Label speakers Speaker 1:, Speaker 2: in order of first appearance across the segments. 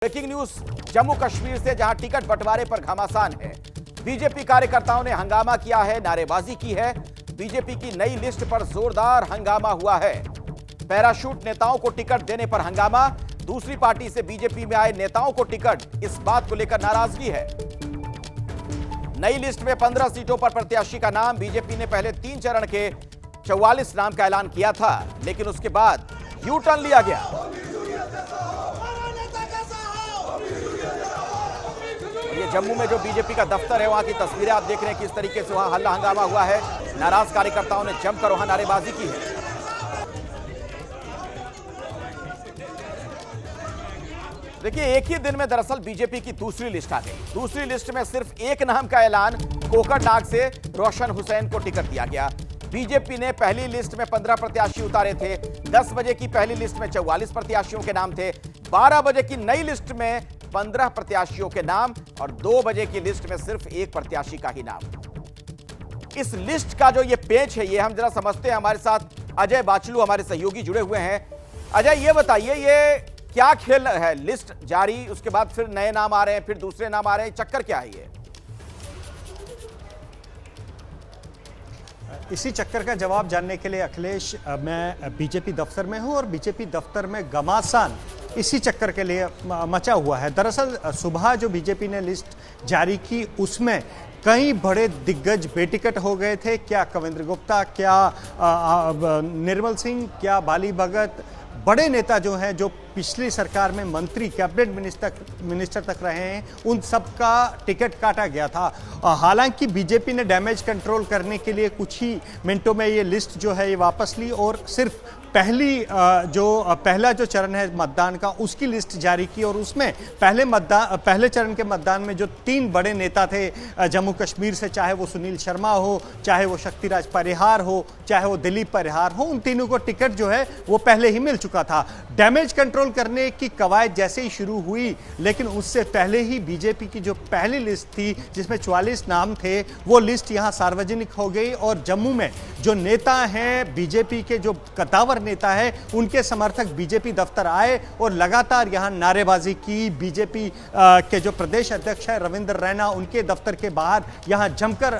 Speaker 1: Breaking news Jammu Kashmir से, जहां ticket बंटवारे पर घमासान है। बीजेपी कार्यकर्ताओं ने हंगामा किया है, नारेबाजी की है। बीजेपी की नई लिस्ट पर जोरदार हंगामा हुआ है। पैराशूट नेताओं को टिकट देने पर हंगामा। दूसरी पार्टी से बीजेपी में आए नेताओं को टिकट, इस बात को लेकर नाराजगी है। नई लिस्ट में 15 सीटों पर प्रत्याशी का नाम। बीजेपी ने पहले 3 चरण के 44 नाम का ऐलान किया था, लेकिन उसके बाद यू टर्न लिया गया। ये जम्मू में जो बीजेपी का दफ्तर है, वहां की तस्वीरें आप देख रहे हैं, किस तरीके से वहां हल्ला हंगामा हुआ है। नाराज कार्यकर्ताओं ने जमकर वहां नारेबाजी की है। देखिए, एक ही दिन में दरअसल बीजेपी की दूसरी लिस्ट आ गई। दूसरी लिस्ट में सिर्फ एक नाम का ऐलान, कोकरनाग से रोशन हुसैन को टिकट दिया गया। बीजेपी ने पहली लिस्ट में 15 प्रत्याशी उतारे थे। 10 बजे की पहली लिस्ट में 44 प्रत्याशियों के नाम थे। 12 बजे की नई लिस्ट में 15 प्रत्याशियों के नाम और 2 बजे की लिस्ट में सिर्फ एक प्रत्याशी का ही नाम। इस लिस्ट का जो ये पेच है, ये हम जरा समझते हैं। हमारे साथ अजय बाचलू, हमारे सहयोगी, जुड़े हुए हैं। अजय, ये बताइए, ये क्या खेल है? लिस्ट जारी, उसके बाद फिर नए नाम आ रहे हैं, फिर दूसरे नाम आ रहे हैं, चक्कर क्या है ये?
Speaker 2: इसी चक्कर का जवाब जानने के लिए अखिलेश, मैं बीजेपी दफ्तर में हूं और बीजेपी दफ्तर में घमासान इसी चक्कर के लिए मचा हुआ है। दरअसल सुबह जो बीजेपी ने लिस्ट जारी की, उसमें कई बड़े दिग्गज बेटिकट हो गए थे। क्या कविंद्र गुप्ता, क्या निर्मल सिंह, क्या बाली भगत, बड़े नेता जो हैं, जो पिछली सरकार में मंत्री, कैबिनेट मिनिस्टर तक रहे हैं, उन सब का टिकट काटा गया था। हालांकि बीजेपी ने डैमेज कंट्रोल करने के लिए कुछ ही मिनटों में ये लिस्ट जो है ये वापस ली और सिर्फ पहला जो चरण है मतदान का, उसकी लिस्ट जारी की। और उसमें पहले चरण के मतदान में जो 3 बड़े नेता थे जम्मू कश्मीर से, चाहे वो सुनील शर्मा हो, चाहे वो शक्तिराज परिहार हो, चाहे वो दिलीप परिहार हो, उन तीनों को टिकट जो है वो पहले ही मिल चुका था। डैमेज कंट्रोल करने की कवायद जैसे ही शुरू हुई, लेकिन उससे पहले ही बीजेपी की जो पहली लिस्ट थी, जिसमें 44 नाम थे, वो लिस्ट यहाँ सार्वजनिक हो गई। और जम्मू में जो नेता हैं बीजेपी के, जो कद्दावर नेता है, उनके समर्थक बीजेपी दफ्तर आए और लगातार यहां नारेबाजी की। बीजेपी के जो प्रदेश अध्यक्ष है रविंद्र रैना, उनके दफ्तर के बाहर यहां जमकर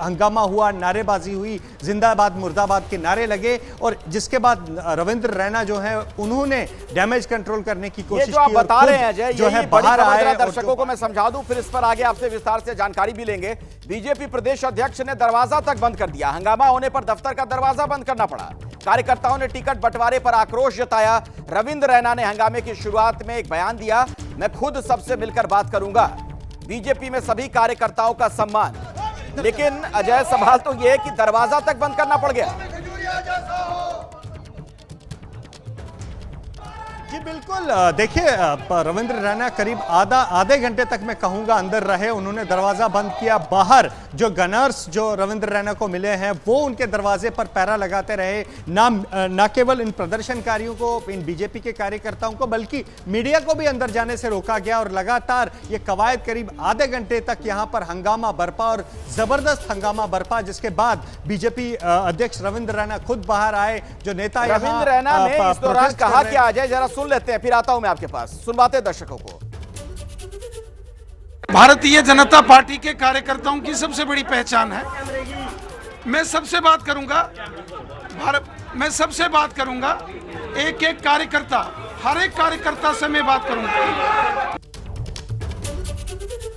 Speaker 2: हंगामा हुआ, नारेबाजी हुई, जिंदाबाद मुर्दाबाद के नारे लगे। और जिसके बाद रविंद्र रैना जो है, उन्होंने डैमेज कंट्रोल करने की कोशिश की।
Speaker 1: जो आप बता रहे हैं अजय,
Speaker 2: जो है बाहर आए।
Speaker 1: दर्शकों को मैं समझा दूं, फिर इस पर आगे आपसे विस्तार से जानकारी भी लेंगे। बीजेपी प्रदेश अध्यक्ष ने दरवाजा तक बंद कर दिया। हंगामा होने पर दफ्तर का दरवाजा बंद करना पड़ा। कार्यकर्ताओं ने टिकट बंटवारे पर आक्रोश जताया। रविंद्र रैना ने हंगामे की शुरुआत में एक बयान दिया, मैं खुद सबसे मिलकर बात करूंगा। बीजेपी में सभी कार्यकर्ताओं का सम्मान। लेकिन अजय, सवाल तो यह है कि दरवाजा तक बंद करना पड़ गया।
Speaker 2: जी बिल्कुल, देखिए, रविंद्र रैना करीब आधे घंटे तक मैं कहूंगा अंदर रहे। उन्होंने दरवाजा बंद किया। बाहर जो गनर्स जो रविंद्र रैना को मिले हैं, वो उनके दरवाजे पर पहरा लगाते रहे। ना केवल इन प्रदर्शनकारियों को, इन बीजेपी के कार्यकर्ताओं को, बल्कि मीडिया को भी अंदर जाने से रोका गया। और लगातार ये कवायद करीब आधे घंटे तक यहां पर हंगामा बरपा और जबरदस्त हंगामा बरपा, जिसके बाद बीजेपी अध्यक्ष रविंद्र रैना खुद बाहर आए। जो नेता
Speaker 1: रविंद्र रैना ने इस दौरान कहा क्या, अजय जरा सुन लेते हैं, फिर आता हूं मैं आपके पास, सुनवाते दर्शकों को।
Speaker 3: भारतीय जनता पार्टी के कार्यकर्ताओं की सबसे बड़ी पहचान है। मैं सबसे बात करूंगा, एक एक कार्यकर्ता, हर एक कार्यकर्ता से मैं बात करूंगा।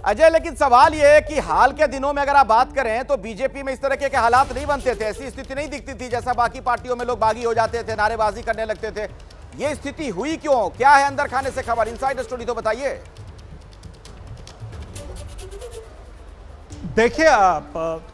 Speaker 1: अजय, लेकिन सवाल यह है कि हाल के दिनों में अगर आप बात करें तो बीजेपी में इस तरह के हालात नहीं बनते थे, ऐसी स्थिति नहीं दिखती थी। जैसा बाकी पार्टियों में लोग बागी हो जाते थे, नारेबाजी करने लगते थे, ये स्थिति हुई क्यों? क्या है अंदर खाने से खबर? इनसाइड स्टोरी तो बताइए।
Speaker 2: देखिए,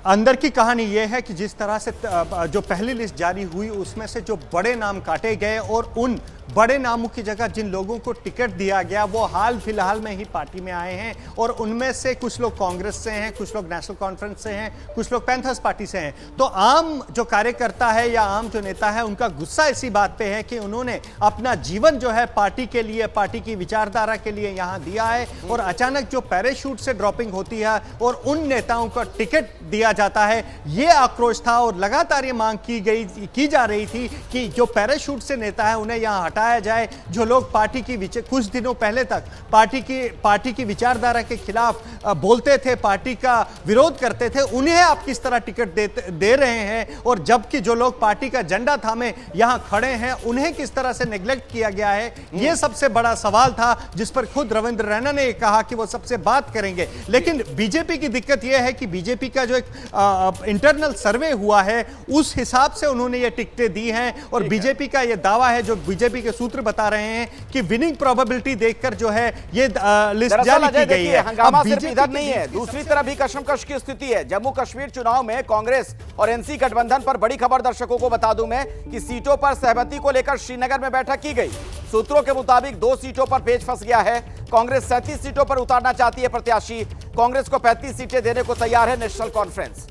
Speaker 2: अंदर की कहानी यह है कि जिस तरह से जो पहली लिस्ट जारी हुई, उसमें से जो बड़े नाम काटे गए और उन बड़े नामों की जगह जिन लोगों को टिकट दिया गया, वो हाल फिलहाल में ही पार्टी में आए हैं। और उनमें से कुछ लोग कांग्रेस से हैं, कुछ लोग नेशनल कॉन्फ्रेंस से हैं, कुछ लोग पैंथर्स पार्टी से हैं। तो आम जो कार्यकर्ता है या आम जो नेता है, उनका गुस्सा इसी बात पे है कि उन्होंने अपना जीवन जो है पार्टी के लिए, पार्टी की विचारधारा के लिए यहां दिया है, और अचानक जो पैराशूट से ड्रॉपिंग होती है और उन नेताओं को टिकट दिया जाता है, ये आक्रोश था। और लगातार ये मांग की जा रही थी कि जो पैराशूट से नेता है, उन्हें यहां हटाया जाए। जो लोग पार्टी की कुछ दिनों पहले तक पार्टी की विचारधारा के खिलाफ बोलते थे, पार्टी का विरोध करते थे, उन्हें आप किस तरह टिकट दे रहे हैं, और जबकि जो लोग पार्टी का झंडा थामे यहां खड़े हैं उन्हें किस तरह से नेग्लेक्ट किया गया है, यह सबसे बड़ा सवाल था, जिस पर खुद रविंद्र रैना ने कहा कि वो सबसे बात करेंगे। लेकिन बीजेपी की दिक्कत यह है कि बीजेपी का जो एक इंटरनल सर्वे हुआ है उस हिसाब से उन्होंने ये टिकटें दी हैं, और बीजेपी का ये दावा है, जो बीजेपी के सूत्र बता रहे हैं, कि विनिंग प्रोबेबिलिटी देखकर जो है ये लिस्ट जारी की गई है।
Speaker 1: हंगामा सिर्फ इधर नहीं है, दूसरी तरफ भी कशमकश की स्थिति है। जम्मू कश्मीर चुनाव में कांग्रेस और एनसी गठबंधन पर बड़ी खबर। दर्शकों को बता दूं मैं कि सीटों पर सहमति को लेकर श्रीनगर में बैठक की गई। सूत्रों के मुताबिक 2 सीटों पर पेच फंस गया है। कांग्रेस 37 सीटों पर उतारना चाहती है प्रत्याशी। कांग्रेस को 35 सीटें देने को तैयार है नेशनल कॉन्फ्रेंस।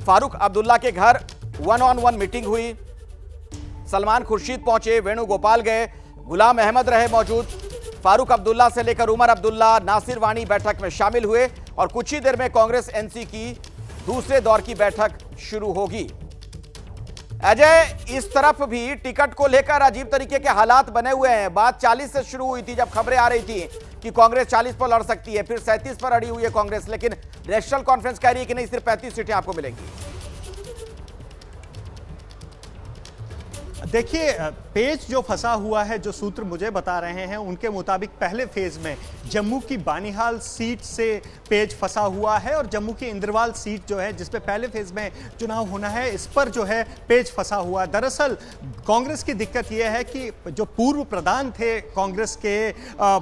Speaker 1: फारूक अब्दुल्ला के घर 1-on-1 मीटिंग हुई। सलमान खुर्शीद पहुंचे, वेणुगोपाल गए, गुलाम अहमद रहे मौजूद। फारूक अब्दुल्ला से लेकर उमर अब्दुल्ला, नासिर वानी बैठक में शामिल हुए, और कुछ ही देर में कांग्रेस एनसी की दूसरे दौर की बैठक शुरू होगी। अजय, इस तरफ भी टिकट को लेकर अजीब तरीके के हालात बने हुए हैं। बात 40 से शुरू हुई थी, जब खबरें आ रही थी कि कांग्रेस 40 पर लड़ सकती है, फिर 37 पर अड़ी हुई है कांग्रेस, लेकिन नेशनल कॉन्फ्रेंस कह रही है कि नहीं, सिर्फ 35 सीटें आपको मिलेंगी।
Speaker 2: देखिए, पेच जो फंसा हुआ है, जो सूत्र मुझे बता रहे हैं उनके मुताबिक पहले फेज में जम्मू की बानीहाल सीट से पेच फंसा हुआ है, और जम्मू की इंद्रवाल सीट जो है जिस पे पहले फेज में चुनाव होना है, इस पर जो है पेच फंसा हुआ। दरअसल कांग्रेस की दिक्कत यह है कि जो पूर्व प्रधान थे कांग्रेस के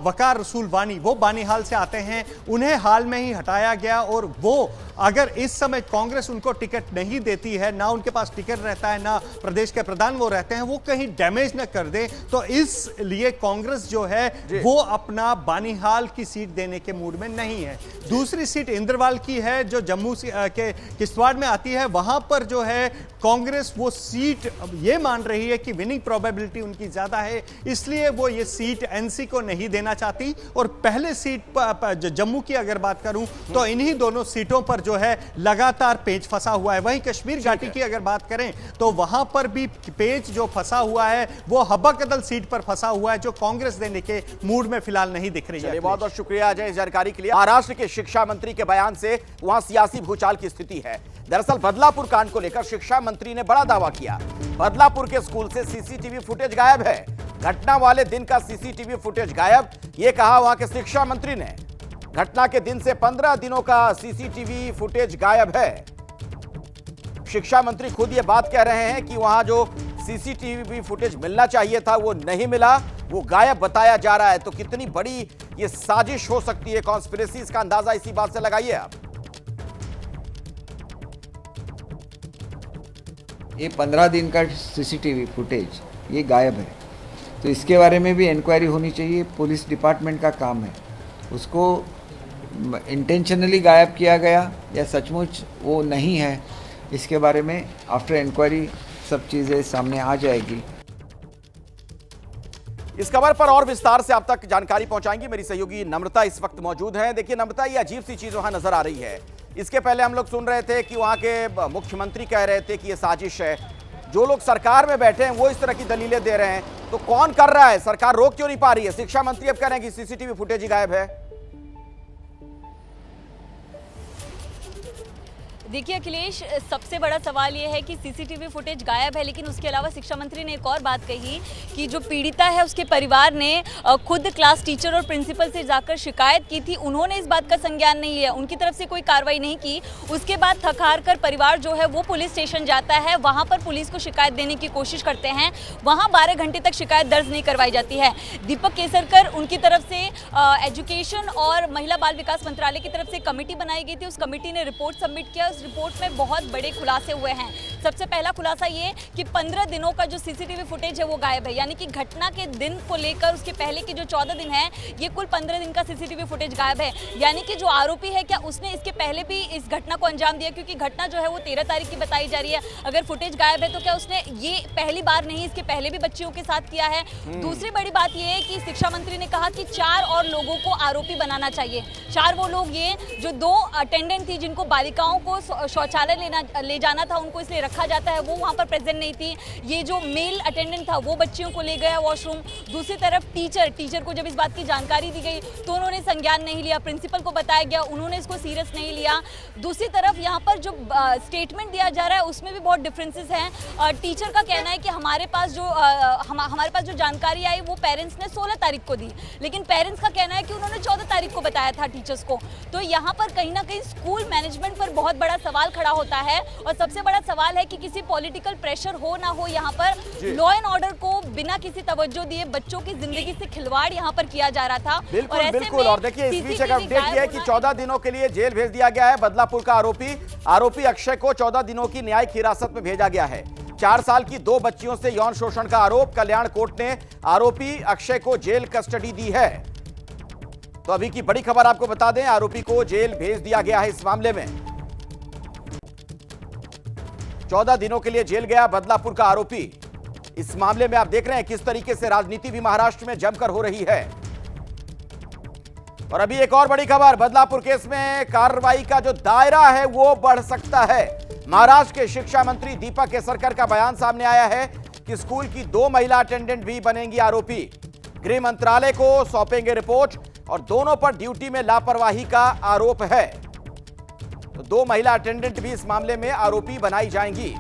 Speaker 2: वकार रसूल वानी, वो बानीहाल से आते हैं, उन्हें हाल में ही हटाया गया, और वो अगर इस समय कांग्रेस उनको टिकट नहीं देती है, ना उनके पास टिकट रहता है, ना प्रदेश के प्रधान वो रहते हैं, वो कहीं डैमेज न कर दे, तो इसलिए कांग्रेस जो है वो अपना बानीहाल की सीट देने के मूड में नहीं है। दूसरी सीट इंद्रवाल की है, जो जम्मू के किश्तवाड़ में आती है। वहां पर जो है कांग्रेस वो सीट ये मान रही है कि विनिंग प्रोबेबिलिटी उनकी ज्यादा है, इसलिए वो ये सीट एनसी को नहीं देना चाहती। और पहले सीट जो जम्मू की अगर बात करूं तो इन्हीं दोनों सीटों पर जो है लगातार पेच फंसा हुआ है। वहीं कश्मीर घाटी की अगर बात करें तो वहां पर भी पेच जो फंसा हुआ है वो हब्बा-कदल सीट पर फंसा हुआ है, जो कांग्रेस देने के मूड में फिलहाल नहीं दिख रही है।
Speaker 1: बहुत बहुत शुक्रिया अजय इस जानकारी के लिए। महाराष्ट्र के शिक्षा मंत्री के बयान से वहां सियासी भूचाल की स्थिति है। दरअसल बदलापुर कांड को लेकर शिक्षा मंत्री ने बड़ा दावा किया। बदलापुर के स्कूल से सीसीटीवी फुटेज गायब है। घटना वाले दिन का सीसीटीवी फुटेज गायब, यह कहा वहां के शिक्षा मंत्री ने। घटना के दिन से 15 दिनों का सीसीटीवी फुटेज गायब है। शिक्षा मंत्री खुद ये बात कह रहे हैं कि वहां जो सीसीटीवी फुटेज मिलना चाहिए था वो नहीं मिला, वो गायब बताया जा रहा है। तो कितनी बड़ी ये साजिश हो सकती है, कॉन्स्पिरेसी, इसका अंदाजा इसी बात से लगाइए आप।
Speaker 4: ये 15 दिन का सीसीटीवी फुटेज ये गायब है, तो इसके बारे में भी इंक्वायरी होनी चाहिए। पुलिस डिपार्टमेंट का काम है, उसको इंटेंशनली गायब किया गया या सचमुच वो नहीं है, इसके बारे में आफ्टर इंक्वायरी सब चीज़ें सामने आ जाएगी।
Speaker 1: इस खबर पर और विस्तार से आप तक जानकारी पहुंचाएंगी मेरी सहयोगी नम्रता इस वक्त मौजूद हैं। देखिए नम्रता, ये अजीब सी चीज वहां नजर आ रही है। इसके पहले हम लोग सुन रहे थे कि वहां के मुख्यमंत्री कह रहे थे कि ये साजिश है। जो लोग सरकार में बैठे हैं वो इस तरह की दलीलें दे रहे हैं, तो कौन कर रहा है? सरकार रोक क्यों नहीं पा रही है? शिक्षा मंत्री अब कह रहे हैं कि सीसीटीवी फुटेज ही गायब है।
Speaker 5: देखिए अखिलेश, सबसे बड़ा सवाल ये है कि सीसीटीवी फुटेज गायब है, लेकिन उसके अलावा शिक्षा मंत्री ने एक और बात कही कि जो पीड़िता है उसके परिवार ने खुद क्लास टीचर और प्रिंसिपल से जाकर शिकायत की थी, उन्होंने इस बात का संज्ञान नहीं लिया, उनकी तरफ से कोई कार्रवाई नहीं की। उसके बाद थक हार कर परिवार जो है वो पुलिस स्टेशन जाता है, वहाँ पर पुलिस को शिकायत देने की कोशिश करते हैं, वहाँ 12 घंटे तक शिकायत दर्ज नहीं करवाई जाती है। दीपक केसरकर उनकी तरफ से एजुकेशन और महिला बाल विकास मंत्रालय की तरफ से कमेटी बनाई गई थी, उस कमेटी ने रिपोर्ट सबमिट किया। रिपोर्ट में बहुत बड़े खुलासे हुए हैं। सबसे पहला खुलासा ये कि 15 दिनों का जो सीसीटीवी फुटेज है वो गायब है, यानी कि घटना के दिन को लेकर उसके पहले की जो 14 दिन है, ये कुल 15 दिन का सीसीटीवी फुटेज गायब है। यानी कि जो आरोपी है, क्या उसने इसके पहले भी इस घटना को अंजाम दिया? क्योंकि घटना जो है वो 13 तारीख की बताई जा रही है। अगर फुटेज गायब है तो क्या उसने ये पहली बार नहीं, इसके पहले भी बच्चियों के साथ किया है? दूसरी बड़ी बात ये है कि शिक्षा मंत्री ने कहा कि 4 और लोगों को आरोपी बनाना चाहिए। 4 वो लोग ये जो 2 अटेंडेंट थी जिनको बालिकाओं को शौचालय ले जाना था उनको, इसलिए रखा जाता है, वो वहाँ पर प्रेजेंट नहीं थी। ये जो मेल अटेंडेंट था वो बच्चियों को ले गया वॉशरूम। दूसरी तरफ टीचर को जब इस बात की जानकारी दी गई तो उन्होंने संज्ञान नहीं लिया, प्रिंसिपल को बताया गया, उन्होंने इसको सीरियस नहीं लिया। दूसरी तरफ यहाँ पर जो स्टेटमेंट दिया जा रहा है उसमें भी बहुत डिफरेंसेस हैं। टीचर का कहना है कि हमारे पास जो जानकारी आई वो पेरेंट्स ने 16 तारीख को दी, लेकिन पेरेंट्स का कहना है कि उन्होंने 14 तारीख को बताया था टीचर्स को। तो यहाँ पर कहीं ना कहीं स्कूल मैनेजमेंट पर बहुत बड़ा सवाल खड़ा होता है, और सबसे बड़ा सवाल है कि किसी पॉलिटिकल प्रेशर हो ना हो, यहाँ पर लॉ एंड ऑर्डर को बिना किसी तवज्जो दिए बच्चों की जिंदगी से खिलवाड़ यहाँ पर किया जा रहा था।
Speaker 1: बिल्कुल। और देखिए इस बीच एक अपडेट ये है कि 14 दिनों के लिए जेल भेज दिया गया है बदलापुर का आरोपी अक्षय को 14 दिनों की न्यायिक हिरासत में भेजा गया है। 4 साल की 2 बच्चियों से यौन शोषण का आरोप, कल्याण कोर्ट ने आरोपी अक्षय को जेल कस्टडी दी है। तो अभी की बड़ी खबर आपको बता दें, आरोपी को जेल भेज दिया गया है। इस मामले में 14 दिनों के लिए जेल गया बदलापुर का आरोपी। इस मामले में आप देख रहे हैं किस तरीके से राजनीति भी महाराष्ट्र में जमकर हो रही है। और अभी एक और बड़ी खबर, बदलापुर केस में कार्रवाई का जो दायरा है वो बढ़ सकता है। महाराष्ट्र के शिक्षा मंत्री दीपक केसरकर का बयान सामने आया है कि स्कूल की 2 महिला अटेंडेंट भी बनेंगी आरोपी। गृह मंत्रालय को सौंपेंगे रिपोर्ट, और दोनों पर ड्यूटी में लापरवाही का आरोप है। तो 2 महिला अटेंडेंट भी इस मामले में आरोपी बनाई जाएंगी।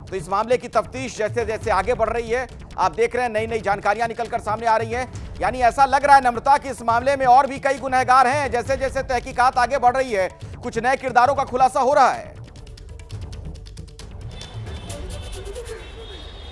Speaker 1: तो इस मामले की तफ्तीश जैसे जैसे आगे बढ़ रही है, आप देख रहे हैं नई नई जानकारियां निकलकर सामने आ रही हैं। यानी ऐसा लग रहा है नम्रता कि इस मामले में और भी कई गुनहगार हैं। जैसे जैसे तहकीकात आगे बढ़ रही है, कुछ नए किरदारों का खुलासा हो रहा है।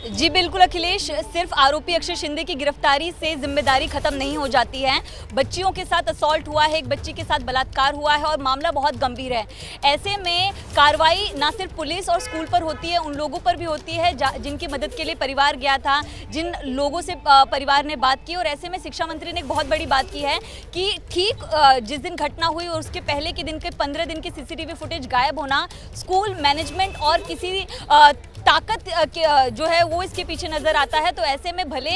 Speaker 5: जी बिल्कुल अखिलेश, सिर्फ आरोपी अक्षय शिंदे की गिरफ्तारी से जिम्मेदारी खत्म नहीं हो जाती है। बच्चियों के साथ असॉल्ट हुआ है, एक बच्ची के साथ बलात्कार हुआ है और मामला बहुत गंभीर है। ऐसे में कार्रवाई ना सिर्फ पुलिस और स्कूल पर होती है, उन लोगों पर भी होती है जिनकी मदद के लिए परिवार गया था, जिन लोगों से परिवार ने बात की। और ऐसे में शिक्षा मंत्री ने एक बहुत बड़ी बात की है कि ठीक जिस दिन घटना हुई और उसके पहले के दिन के 15 दिन की CCTV फुटेज गायब होना, स्कूल मैनेजमेंट और किसी ताकत जो है वो इसके पीछे नजर आता है। तो ऐसे में भले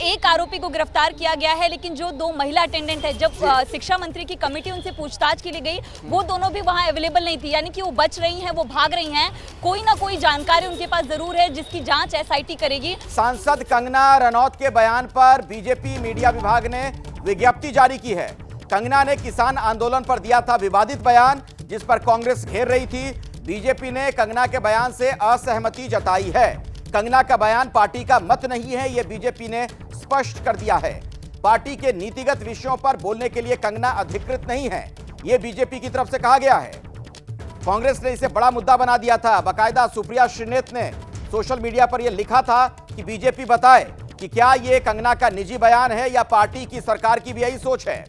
Speaker 5: एक आरोपी को गिरफ्तार किया गया है, लेकिन जो 2 महिला अटेंडेंट है, जब शिक्षा मंत्री की कमेटी उनसे पूछताछ के लिए गई, वो दोनों भी वहां अवेलेबल नहीं थी। यानी कि वो बच रही हैं, वो भाग रही हैं। कोई ना कोई जानकारी उनके पास जरूर है जिसकी जांच SIT करेगी।
Speaker 1: सांसद कंगना रनौत के बयान पर बीजेपी मीडिया विभाग ने विज्ञप्ति जारी की है। कंगना ने किसान आंदोलन पर दिया था विवादित बयान, जिस पर कांग्रेस घेर रही थी। बीजेपी ने कंगना के बयान से असहमति जताई है। कंगना का बयान पार्टी का मत नहीं है, यह बीजेपी ने स्पष्ट कर दिया है। पार्टी के नीतिगत विषयों पर बोलने के लिए कंगना अधिकृत नहीं है, यह बीजेपी की तरफ से कहा गया है। कांग्रेस ने इसे बड़ा मुद्दा बना दिया था। बाकायदा सुप्रिया श्रीनेत ने सोशल मीडिया पर यह लिखा था कि बीजेपी बताए कि क्या यह कंगना का निजी बयान है या पार्टी की सरकार की भी यही सोच है।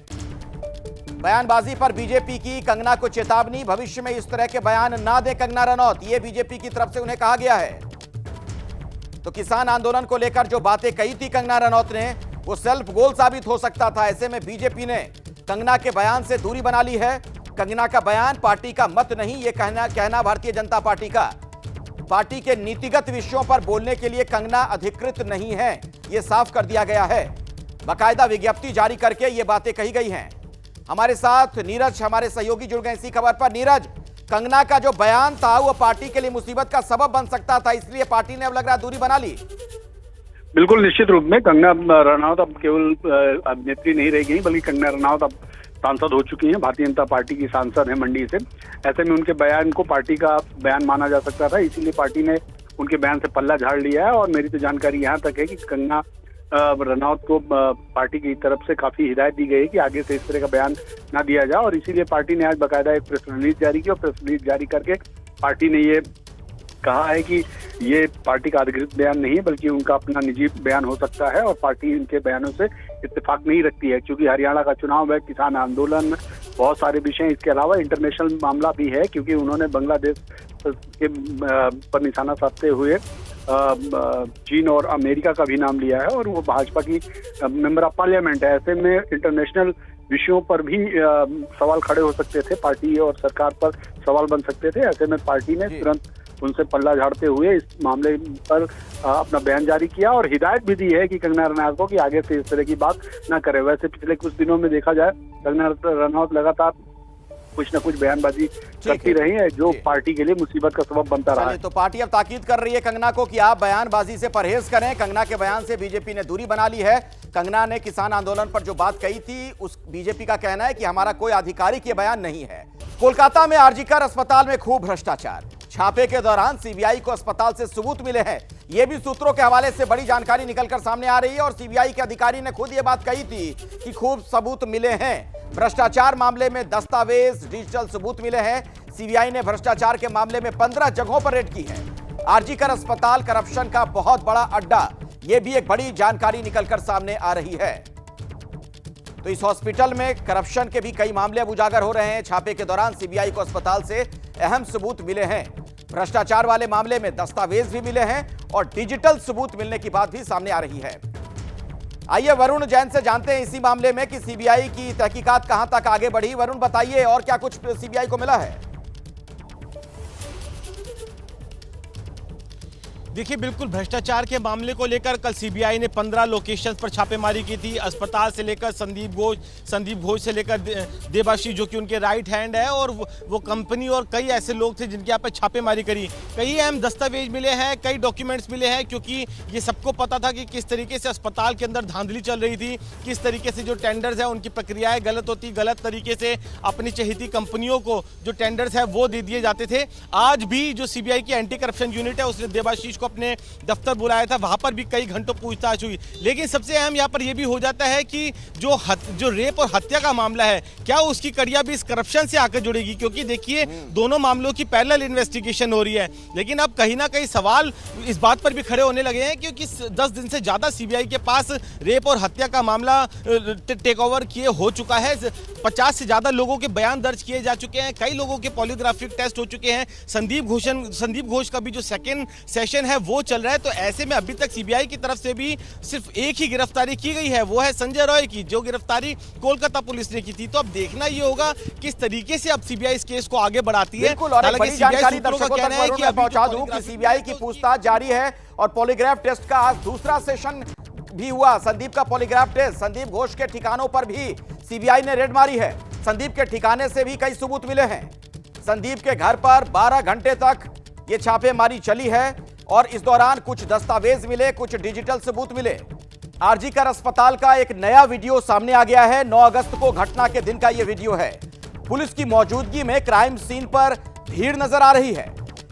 Speaker 1: बयानबाजी पर बीजेपी की कंगना को चेतावनी, भविष्य में इस तरह के बयान ना दे कंगना रनौत, ये बीजेपी की तरफ से उन्हें कहा गया है। तो किसान आंदोलन को लेकर जो बातें कही थी कंगना रनौत ने, वो सेल्फ गोल साबित हो सकता था। ऐसे में बीजेपी ने कंगना के बयान से दूरी बना ली है। कंगना का बयान पार्टी का मत नहीं, ये कहना भारतीय जनता पार्टी का। पार्टी के नीतिगत विषयों पर बोलने के लिए कंगना अधिकृत नहीं है, ये साफ कर दिया गया है। बाकायदा विज्ञप्ति जारी करके ये बातें कही गई हैं। हमारे साथ नीरज, हमारे सहयोगी, जुड़ गए इसी खबर पर। नीरज, कंगना का जो बयान था वो पार्टी के लिए मुसीबत का सबब बन सकता था, इसलिए पार्टी ने अब लग रहा है दूरी बना ली।
Speaker 6: बिल्कुल निश्चित रूप में कंगना रनौत अब केवल अभिनेत्री नहीं रह गई, बल्कि कंगना रनौत अब सांसद हो चुकी हैं, भारतीय जनता पार्टी की सांसद है मंडी से। ऐसे में उनके बयान को पार्टी का बयान माना जा सकता था, इसीलिए पार्टी ने उनके बयान से पल्ला झाड़ लिया है। और मेरी तो जानकारी यहाँ तक है कि कंगना रनौत को पार्टी की तरफ से काफी हिदायत दी गई है कि आगे से इस तरह का बयान ना दिया जाए, और इसीलिए पार्टी ने आज बाकायदा एक प्रेस रिलीज जारी की। और प्रेस रिलीज जारी करके पार्टी ने ये कहा है कि ये पार्टी का अधिकृत बयान नहीं है, बल्कि उनका अपना निजी बयान हो सकता है, और पार्टी इनके बयानों से इत्तेफाक नहीं रखती है, क्योंकि हरियाणा का चुनाव है, किसान आंदोलन, बहुत सारे विषय। इसके अलावा इंटरनेशनल मामला भी है, क्योंकि उन्होंने बांग्लादेश के पर निशाना साधते हुए चीन और अमेरिका का भी नाम लिया है, और वो भाजपा की मेंबर ऑफ पार्लियामेंट है। ऐसे में इंटरनेशनल विषयों पर भी सवाल खड़े हो सकते थे, पार्टी और सरकार पर सवाल बन सकते थे। ऐसे में पार्टी ने तुरंत उनसे पल्ला झाड़ते हुए इस मामले पर अपना बयान जारी किया, और हिदायत भी दी है कि कंगना रनौत को कि आगे से इस तरह की बात ना करे। वैसे पिछले कुछ दिनों में देखा जाए, कंगना रनौत लगातार कुछ न कुछ बयानबाजी करती रही है, जो पार्टी के लिए मुसीबत का सबब बनता रहा है।
Speaker 1: तो पार्टी अब ताकीद कर रही है कंगना को कि आप बयानबाजी से परहेज करें। कंगना के बयान से बीजेपी ने दूरी बना ली है। कंगना ने किसान आंदोलन पर जो बात कही थी, उस बीजेपी का कहना है कि हमारा कोई आधिकारिक ये बयान नहीं है। कोलकाता में आरजीकर अस्पताल में खूब भ्रष्टाचार। छापे के दौरान सीबीआई को अस्पताल से सबूत मिले हैं। यह भी सूत्रों के हवाले से बड़ी जानकारी निकलकर सामने आ रही है और सीबीआई के अधिकारी ने खुद यह बात कही थी कि खूब सबूत मिले हैं। भ्रष्टाचार मामले में दस्तावेज, डिजिटल सबूत मिले हैं। सीबीआई ने भ्रष्टाचार के मामले में 15 जगहों पर रेड की है। आरजीकर अस्पताल करप्शन का बहुत बड़ा अड्डा, यह भी एक बड़ी जानकारी निकलकर सामने आ रही है। तो इस हॉस्पिटल में करप्शन के भी कई मामले अब उजागर हो रहे हैं। छापे के दौरान सीबीआई को अस्पताल से अहम सबूत मिले हैं। भ्रष्टाचार वाले मामले में दस्तावेज भी मिले हैं और डिजिटल सबूत मिलने की बात भी सामने आ रही है। आइए वरुण जैन से जानते हैं इसी मामले में कि सीबीआई की तहकीकात कहां तक आगे बढ़ी। वरुण बताइए, और क्या कुछ सीबीआई को मिला है?
Speaker 7: देखिए, बिल्कुल भ्रष्टाचार के मामले को लेकर कल सीबीआई ने 15 लोकेशंस पर छापेमारी की थी। अस्पताल से लेकर संदीप घोष से लेकर देवाशीष, जो कि उनके राइट हैंड है, और वो कंपनी और कई ऐसे लोग थे जिनके यहाँ पर छापेमारी करी। कई अहम दस्तावेज मिले हैं, कई डॉक्यूमेंट्स मिले हैं, क्योंकि ये सबको पता था कि किस तरीके से अस्पताल के अंदर धांधली चल रही थी, किस तरीके से जो टेंडर्स है उनकी प्रक्रियाएं गलत होती, गलत तरीके से अपनी चहेती कंपनियों को जो टेंडर्स है वो दे दिए जाते थे। आज भी जो सीबीआई की एंटी करप्शन यूनिट है उसने देवाशीष अपने दफ्तर बुलाया था, वहां पर भी कई घंटों पूछताछ हुई। लेकिन सबसे अहम यहां पर यह भी हो जाता है कि जो रेप और हत्या का मामला है, क्या उसकी कड़ियां भी इस करप्शन से आकर जुड़ेगी? क्योंकि देखिए, दोनों मामलों की पैरेलल इन्वेस्टिगेशन हो रही है। लेकिन अब कहीं ना कहीं सवाल इस बात पर भी खड़े होने लगे हैं, क्योंकि 10 दिन से ज्यादा सीबीआई के पास रेप और हत्या का मामला टेक ओवर किए हो चुका है। 50 से ज्यादा लोगों के बयान दर्ज किए जा चुके हैं, कई लोगों के पॉलीग्राफिक टेस्ट हो चुके हैं। संदीप घोष का भी जो सेकेंड सेशन है वो चल रहा है। तो ऐसे में अभी तक सीबीआई की तरफ से भी सिर्फ एक ही गिरफ्तारी की गई है, वो है संजय रॉय की, जो गिरफ्तारी कोलकाता पुलिस ने की थी। तो अब देखना ये होगा किस तरीके से अब सीबीआई इस केस को आगे बढ़ाती है।
Speaker 1: बड़ी जानकारी दर्शकों तक मैं पहुंचा दूं कि सीबीआई की पूछताछ जारी है और पॉलीग्राफ टेस्ट का आज दूसरा सेशन भी हुआ। संदीप का पॉलीग्राफ टेस्ट, संदीप घोष के ठिकानों पर भी सीबीआई ने रेड मारी है। संदीप के ठिकाने से भी कई सबूत मिले हैं। संदीप के घर पर 12 घंटे तक यह छापेमारी चली है और इस दौरान कुछ दस्तावेज मिले, कुछ डिजिटल सबूत मिले। आरजीकर अस्पताल का एक नया वीडियो सामने आ गया है। 9 अगस्त को घटना के दिन का यह वीडियो है। पुलिस की मौजूदगी में क्राइम सीन पर भीड़ नजर आ रही है।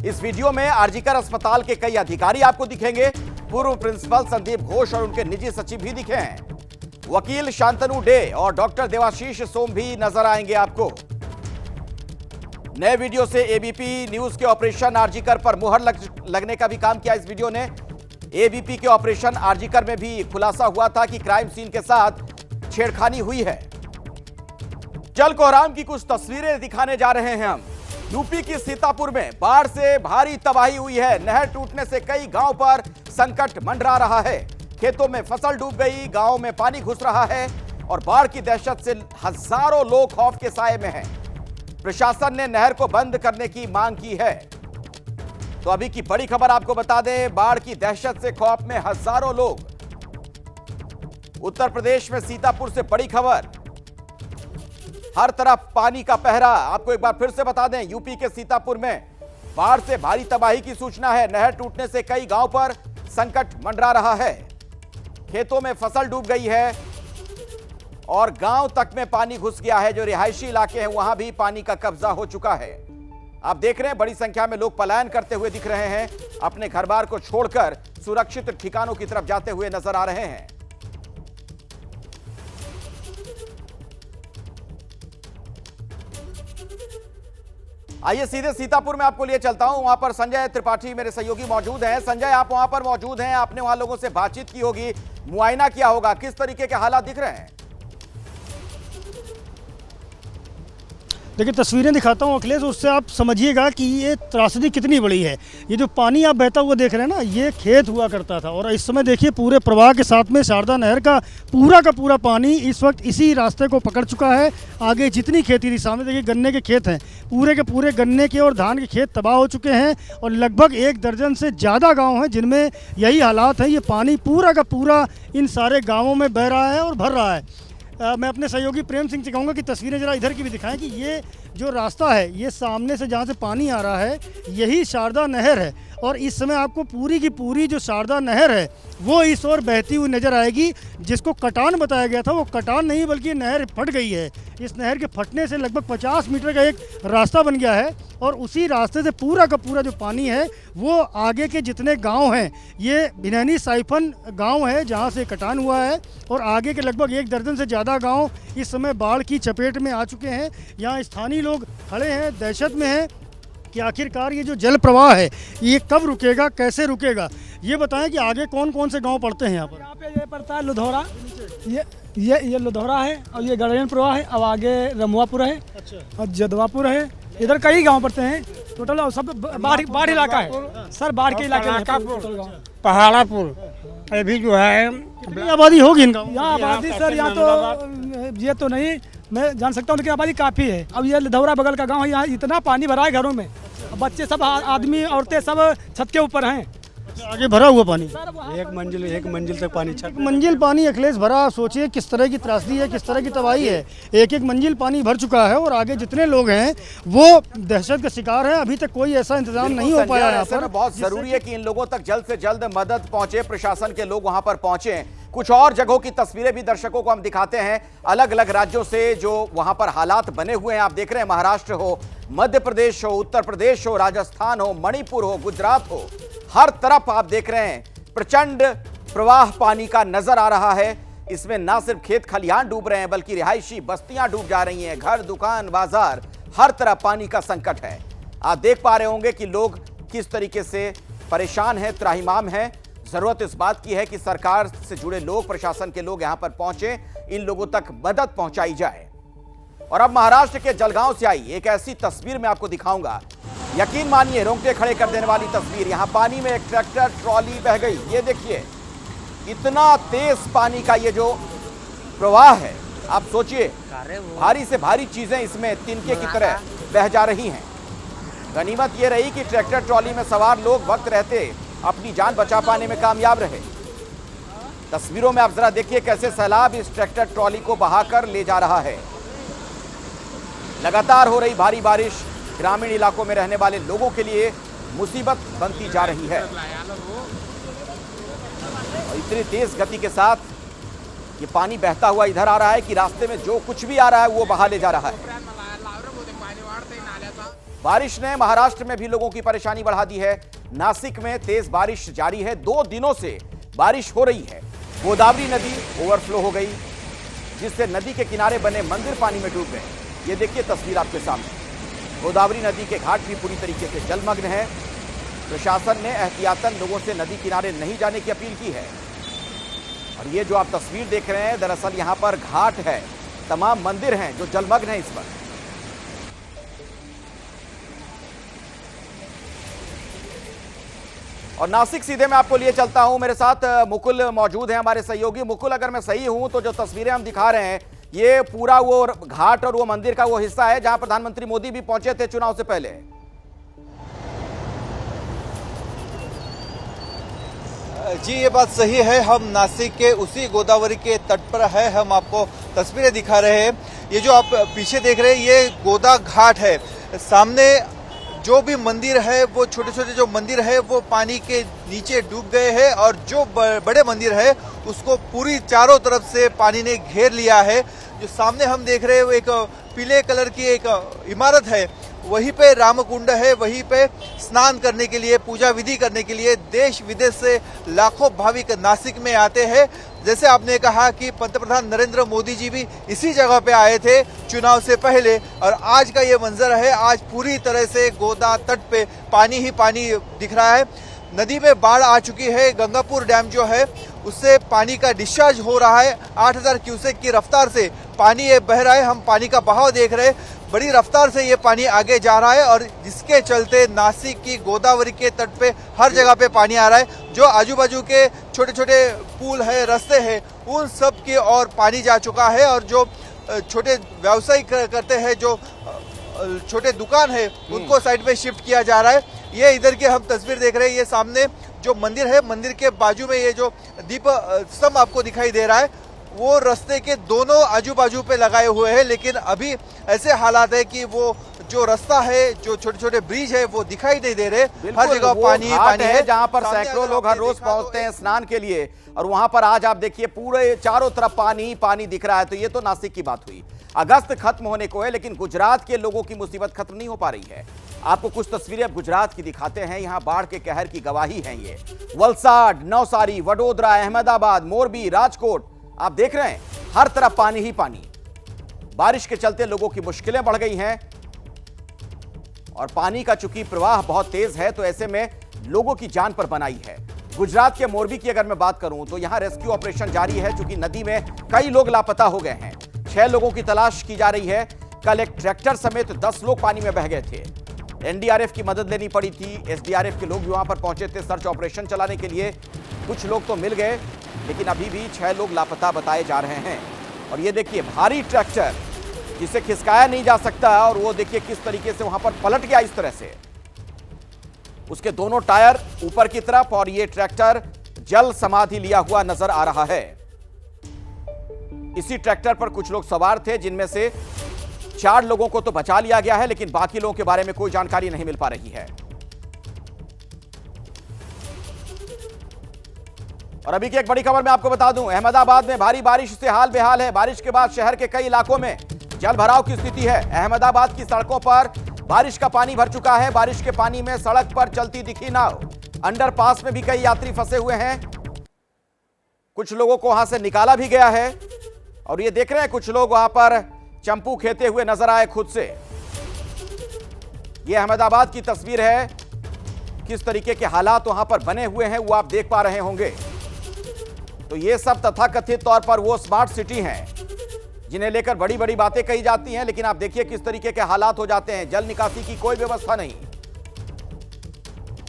Speaker 1: इस वीडियो में आरजीकर अस्पताल के कई अधिकारी आपको दिखेंगे। पूर्व प्रिंसिपल संदीप घोष और उनके निजी सचिव भी दिखे हैं। वकील शांतनु डे और डॉक्टर देवाशीष सोम भी नजर आएंगे आपको। नए वीडियो से एबीपी न्यूज के ऑपरेशन आरजीकर पर मुहर लगने का भी काम किया इस वीडियो ने। एबीपी के ऑपरेशन आरजीकर में भी खुलासा हुआ था कि क्राइम सीन के साथ छेड़खानी हुई है। जल कोहराम की कुछ तस्वीरें दिखाने जा रहे हैं हम। यूपी की सीतापुर में बाढ़ से भारी तबाही हुई है। नहर टूटने से कई गांव पर संकट मंडरा रहा है। खेतों में फसल डूब गई, गांव में पानी घुस रहा है और बाढ़ की दहशत से हजारों लोग खौफ के साए में हैं। प्रशासन ने नहर को बंद करने की मांग की है। तो अभी की बड़ी खबर आपको बता दें, बाढ़ की दहशत से खौफ में हजारों लोग। उत्तर प्रदेश में सीतापुर से बड़ी खबर, हर तरफ पानी का पहरा। आपको एक बार फिर से बता दें, यूपी के सीतापुर में बाढ़ से भारी तबाही की सूचना है। नहर टूटने से कई गांव पर संकट मंडरा रहा है। खेतों में फसल डूब गई है और गांव तक में पानी घुस गया है। जो रिहायशी इलाके हैं वहां भी पानी का कब्जा हो चुका है। आप देख रहे हैं बड़ी संख्या में लोग पलायन करते हुए दिख रहे हैं। अपने घर बार को छोड़कर सुरक्षित ठिकानों की तरफ जाते हुए नजर आ रहे हैं। आइए सीधे सीतापुर में आपको लिए चलता हूं। वहां पर संजय त्रिपाठी मेरे सहयोगी मौजूद हैं। संजय, आप वहां पर मौजूद हैं, आपने वहां लोगों से बातचीत की होगी, मुआयना किया होगा, किस तरीके के हालात दिख रहे हैं?
Speaker 8: देखिए, तस्वीरें दिखाता हूँ अखिलेश, उससे आप समझिएगा कि ये त्रासदी कितनी बड़ी है। ये जो पानी आप बहता हुआ देख रहे हैं ना, ये खेत हुआ करता था और इस समय देखिए पूरे प्रवाह के साथ में शारदा नहर का पूरा पानी इस वक्त इसी रास्ते को पकड़ चुका है। आगे जितनी खेती थी, सामने देखिए गन्ने के खेत हैं, पूरे के पूरे गन्ने के और धान के खेत तबाह हो चुके हैं और लगभग 1 दर्जन से ज़्यादा गाँव हैं जिनमें यही हालात है। ये पानी पूरा का पूरा इन सारे गाँवों में बह रहा है और भर रहा है। मैं अपने सहयोगी प्रेम सिंह से कहूँगा कि तस्वीरें जरा इधर की भी दिखाएं कि ये जो रास्ता है, ये सामने से जहाँ से पानी आ रहा है, यही शारदा नहर है। और इस समय आपको पूरी की पूरी जो शारदा नहर है वो इस ओर बहती हुई नज़र आएगी। जिसको कटान बताया गया था वो कटान नहीं बल्कि ये नहर फट गई है। इस नहर के फटने से लगभग 50 मीटर का एक रास्ता बन गया है और उसी रास्ते से पूरा का पूरा जो पानी है वो आगे के जितने गांव हैं, ये भिनैनी साइफन गांव है जहां से कटान हुआ है, और आगे के लगभग 1 दर्जन से ज़्यादा गांव इस समय बाढ़ की चपेट में आ चुके हैं। यहाँ स्थानीय लोग खड़े हैं, दहशत में हैं कि आखिरकार ये जो जल प्रवाह है ये कब रुकेगा, कैसे रुकेगा। ये बताएं कि आगे कौन कौन से गांव पड़ते हैं यहाँ पर?
Speaker 9: यहाँ पे ये पड़ता है लुधौरा, ये लुधौरा है, और ये गड़यनपुरा है, अब आगे रमुआपुर है, और जदवापुर है। इधर कई गांव पड़ते हैं टोटल, और सब बाढ़ इलाका है सर, बाढ़ के इलाके में।
Speaker 10: पहाड़ापुर अभी जो है
Speaker 8: कितनी आबादी होगी इन गाँव?
Speaker 9: यहाँ आबादी सर, यहाँ तो ये तो नहीं मैं जान सकता हूँ, लेकिन आबादी काफ़ी है। अब ये लुधौरा बगल का गांव है, यहाँ इतना पानी भरा है घरों में, बच्चे सब, आदमी औरतें सब छत के ऊपर हैं।
Speaker 8: आगे भरा हुआ पानी,
Speaker 10: एक मंजिल तक पानी, छत
Speaker 8: मंजिल पानी अखिलेश भरा। सोचिए किस तरह की त्रासदी है, किस तरह की तबाही है। एक मंजिल पानी भर चुका है और आगे जितने लोग हैं वो दहशत का शिकार हैं। अभी तक कोई ऐसा इंतजाम नहीं हो पाया यहाँ पर।
Speaker 1: बहुत जरूरी है कि इन लोगों तक जल्द से जल्द मदद पहुंचे, प्रशासन के लोग वहां पर पहुंचे। कुछ और जगहों की तस्वीरें भी दर्शकों को हम दिखाते हैं, अलग अलग राज्यों से जो वहां पर हालात बने हुए हैं। आप देख रहे हैं, महाराष्ट्र हो, मध्य प्रदेश हो, उत्तर प्रदेश हो, राजस्थान हो, मणिपुर हो, गुजरात हो, हर तरफ आप देख रहे हैं प्रचंड प्रवाह पानी का नजर आ रहा है। इसमें ना सिर्फ खेत खलिहान डूब रहे हैं बल्कि रिहायशी बस्तियां डूब जा रही हैं, घर, दुकान, बाजार, हर तरफ पानी का संकट है। आप देख पा रहे होंगे कि लोग किस तरीके से परेशान हैं, त्राहिमाम हैं। जरूरत इस बात की है कि सरकार से जुड़े लोग, प्रशासन के लोग यहां पर पहुंचे, इन लोगों तक मदद पहुंचाई जाए। और अब महाराष्ट्र के जलगांव से आई एक ऐसी तस्वीर मैं आपको दिखाऊंगा, यकीन मानिए रोंगटे खड़े कर देने वाली तस्वीर। यहां पानी में एक ट्रैक्टर ट्रॉली बह गई। ये देखिए, इतना तेज पानी का ये जो प्रवाह है, आप सोचिए भारी से भारी चीजें इसमें तिनके की तरह बह जा रही हैं। गनीमत ये रही कि ट्रैक्टर ट्रॉली में सवार लोग वक्त रहते अपनी जान बचा पाने में कामयाब रहे। तस्वीरों में आप जरा देखिए कैसे सैलाब इस ट्रैक्टर ट्रॉली को बहाकर ले जा रहा है। लगातार हो रही भारी बारिश ग्रामीण इलाकों में रहने वाले लोगों के लिए मुसीबत बनती जा रही है। और इतनी तेज गति के साथ ये पानी बहता हुआ इधर आ रहा है कि रास्ते में जो कुछ भी आ रहा है वो बहा ले जा रहा है। बारिश ने महाराष्ट्र में भी लोगों की परेशानी बढ़ा दी है। नासिक में तेज बारिश जारी है, 2 दिनों से बारिश हो रही है। गोदावरी नदी ओवरफ्लो हो गई, जिससे नदी के किनारे बने मंदिर पानी में डूब गए। ये देखिए तस्वीर आपके सामने, गोदावरी नदी के घाट भी पूरी तरीके से जलमग्न है। प्रशासन ने एहतियातन लोगों से नदी किनारे नहीं जाने की अपील की है। और ये जो आप तस्वीर देख रहे हैं, दरअसल यहाँ पर घाट है, तमाम मंदिर हैं जो जलमग्न हैं इस पर। और नासिक सीधे मैं आपको लिए चलता हूं, मेरे साथ मुकुल मौजूद हैं, हमारे सहयोगी। मुकुल, अगर मैं सही हूं तो जो तस्वीरें हम दिखा रहे हैं ये पूरा वो घाट और वो मंदिर का वो हिस्सा है जहां प्रधानमंत्री मोदी भी पहुंचे थे चुनाव से पहले।
Speaker 11: जी ये बात सही है, हम नासिक के उसी गोदावरी के तट पर है। हम आपको तस्वीरें दिखा रहे हैं। ये जो आप पीछे देख रहे हैं ये गोदा घाट है। सामने जो भी मंदिर है, वो छोटे छोटे जो मंदिर है वो पानी के नीचे डूब गए हैं, और जो बड़े मंदिर है उसको पूरी चारों तरफ से पानी ने घेर लिया है। जो सामने हम देख रहे हैं वो एक पीले कलर की एक इमारत है, वहीं पे रामकुंड है, वहीं पे स्नान करने के लिए, पूजा विधि करने के लिए देश विदेश से लाखों भाविक नासिक में आते हैं। जैसे आपने कहा कि पंतप्रधान नरेंद्र मोदी जी भी इसी जगह पे आए थे चुनाव से पहले, और आज का ये मंजर है। आज पूरी तरह से गोदा तट पे पानी ही पानी दिख रहा है। नदी में बाढ़ आ चुकी है। गंगापुर डैम जो है उससे पानी का डिस्चार्ज हो रहा है। 8000 क्यूसेक की रफ्तार से पानी ये बह रहा है। हम पानी का बहाव देख रहे हैं, बड़ी रफ्तार से ये पानी आगे जा रहा है, और जिसके चलते नासिक की गोदावरी के तट पे हर जगह पे पानी आ रहा है। जो आजू बाजू के छोटे छोटे पुल है, रास्ते हैं, उन सब की ओर पानी जा चुका है। और जो छोटे व्यवसाय करते हैं, जो छोटे दुकान है, उनको साइड में शिफ्ट किया जा रहा है। ये इधर की हम तस्वीर देख रहे हैं। ये सामने जो मंदिर है, मंदिर के बाजू में ये जो दीप स्तंभ आपको दिखाई दे रहा है, वो रास्ते के दोनों आजू बाजू पे लगाए हुए हैं, लेकिन अभी ऐसे हालात है कि वो जो रास्ता है, जो छोटे छोटे ब्रिज है, वो दिखाई नहीं दे रहे। हर जगह पानी ही पानी है,
Speaker 1: जहां पर सैकड़ों लोग हर रोज पहुंचते हैं स्नान के लिए, और वहां पर आज आप देखिए पूरे चारों तरफ पानी ही पानी दिख रहा है। तो ये तो नासिक की बात हुई। अगस्त खत्म होने को है, लेकिन गुजरात के लोगों की मुसीबत खत्म नहीं हो पा रही है। आपको कुछ तस्वीरें अब गुजरात की दिखाते हैं। यहां बाढ़ के कहर की गवाही है ये। वलसाड, नवसारी, वडोदरा, अहमदाबाद, मोरबी, राजकोट, आप देख रहे हैं हर तरफ पानी ही पानी। बारिश के चलते लोगों की मुश्किलें बढ़ गई हैं, और पानी का चूंकि प्रवाह बहुत तेज है, तो ऐसे में लोगों की जान पर बनाई है। गुजरात के मोरबी की अगर मैं बात करूं तो यहां रेस्क्यू ऑपरेशन जारी है, चूंकि नदी में कई लोग लापता हो गए हैं। 6 लोगों की तलाश की जा रही है। कल एक ट्रैक्टर समेत 10 लोग पानी में बह गए थे। एनडीआरएफ की मदद लेनी पड़ी थी। एसडीआरएफ के लोग भी वहां पर पहुंचे थे सर्च ऑपरेशन चलाने के लिए। कुछ लोग तो मिल गए, लेकिन अभी भी 6 लोग लापता बताए जा रहे हैं। और ये देखिए भारी ट्रैक्टर जिसे खिसकाया नहीं जा सकता, और वो देखिए किस तरीके से वहां पर पलट गया इस तरह से। उसके दोनों टायर ऊपर की तरफ, और ये ट्रैक्टर जल समाधि लिया हुआ नजर आ रहा है। इसी ट्रैक्टर पर कुछ लोग सवार थे, जिनमें से 4 लोगों को तो बचा लिया गया है, लेकिन बाकी लोगों के बारे में कोई जानकारी नहीं मिल पा रही है। और अभी की एक बड़ी खबर मैं आपको बता दूं, अहमदाबाद में भारी बारिश से हाल बेहाल है। बारिश के बाद शहर के कई इलाकों में जल भराव की स्थिति है। अहमदाबाद की सड़कों पर बारिश का पानी भर चुका है। बारिश के पानी में सड़क पर चलती दिखी नाव। अंडरपास में भी कई यात्री फंसे हुए हैं। कुछ लोगों को वहां से निकाला भी गया है, और ये देख रहे हैं कुछ लोग वहां पर चंपू खेते हुए नजर आए खुद से। ये अहमदाबाद की तस्वीर है। किस तरीके के हालात वहां पर बने हुए हैं वो आप देख पा रहे होंगे। तो ये सब तथाकथित तौर पर वो स्मार्ट सिटी हैं जिन्हें लेकर बड़ी बड़ी बातें कही जाती हैं, लेकिन आप देखिए किस तरीके के हालात हो जाते हैं। जल निकासी की कोई व्यवस्था नहीं।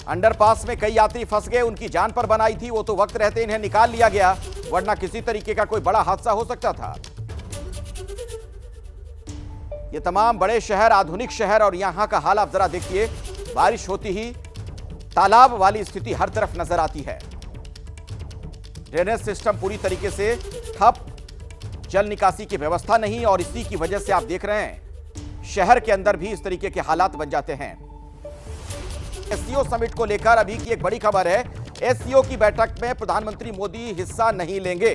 Speaker 1: अंडरपास में कई यात्री फंस गए, उनकी जान पर बनाई थी। वो तो वक्त रहते इन्हें निकाल लिया गया, वरना किसी तरीके का कोई बड़ा हादसा हो सकता था। ये तमाम बड़े शहर, आधुनिक शहर, और यहां का हाल आप जरा देखिए। बारिश होती ही तालाब वाली स्थिति हर तरफ नजर आती है। ड्रेनेज सिस्टम पूरी तरीके से ठप, जल निकासी की व्यवस्था नहीं, और इसी की वजह से आप देख रहे हैं शहर के अंदर भी इस तरीके के हालात बन जाते हैं। एससीओ समिट को लेकर अभी की एक बड़ी खबर है। एससीओ की बैठक में प्रधानमंत्री मोदी हिस्सा नहीं लेंगे।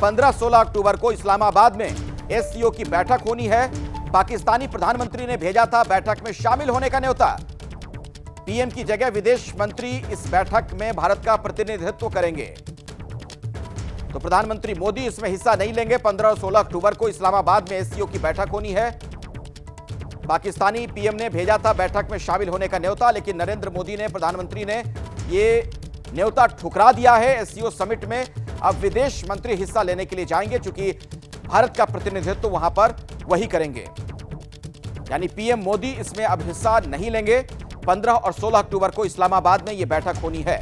Speaker 1: 15-16 अक्टूबर को इस्लामाबाद में एससीओ की बैठक होनी है। पाकिस्तानी प्रधानमंत्री ने भेजा था बैठक में शामिल होने का न्योता। पीएम की जगह विदेश मंत्री इस बैठक में भारत का प्रतिनिधित्व करेंगे। तो प्रधानमंत्री मोदी इसमें हिस्सा नहीं लेंगे। 15 और 16 अक्टूबर को इस्लामाबाद में एससीओ की बैठक होनी है। पाकिस्तानी पीएम ने भेजा था बैठक में शामिल होने का न्योता, लेकिन नरेंद्र मोदी ने, प्रधानमंत्री ने ये न्योता ठुकरा दिया है। एससीओ समिट में अब विदेश मंत्री हिस्सा लेने के लिए जाएंगे, चूंकि भारत का प्रतिनिधित्व वहां पर वही करेंगे। यानी पीएम मोदी इसमें अब हिस्सा नहीं लेंगे। 15 और 16 अक्टूबर को इस्लामाबाद में यह बैठक होनी है।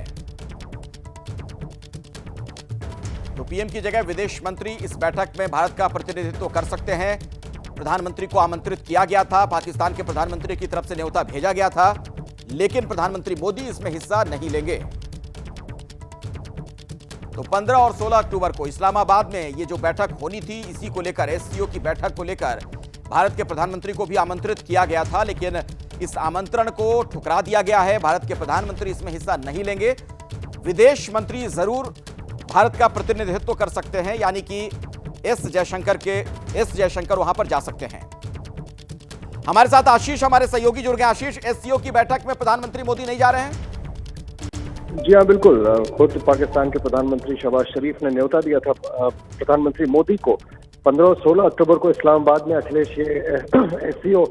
Speaker 1: तो पीएम की जगह विदेश मंत्री इस बैठक में भारत का प्रतिनिधित्व कर सकते हैं। प्रधानमंत्री को आमंत्रित किया गया था, पाकिस्तान के प्रधानमंत्री की तरफ से न्योता भेजा गया था, लेकिन प्रधानमंत्री मोदी इसमें हिस्सा नहीं लेंगे। तो 15 और 16 अक्टूबर को इस्लामाबाद में ये जो बैठक होनी थी, इसी को लेकर, एससीओ की बैठक को लेकर भारत के प्रधानमंत्री को भी आमंत्रित किया गया था, लेकिन इस आमंत्रण को ठुकरा दिया गया है। भारत के प्रधानमंत्री इसमें हिस्सा नहीं लेंगे। विदेश मंत्री जरूर भारत का प्रतिनिधित्व कर सकते हैं, यानी कि एस जयशंकर वहां पर जा सकते हैं। हमारे साथ आशीष, हमारे सहयोगी जुड़ गए। आशीष, एससीओ की बैठक में प्रधानमंत्री मोदी नहीं जा रहे हैं?
Speaker 12: जी हाँ, बिल्कुल। खुद पाकिस्तान के प्रधानमंत्री शहबाज शरीफ ने न्योता दिया था प्रधानमंत्री मोदी को 15 और 16 अक्टूबर को इस्लामाबाद में अखिलेश एससीओ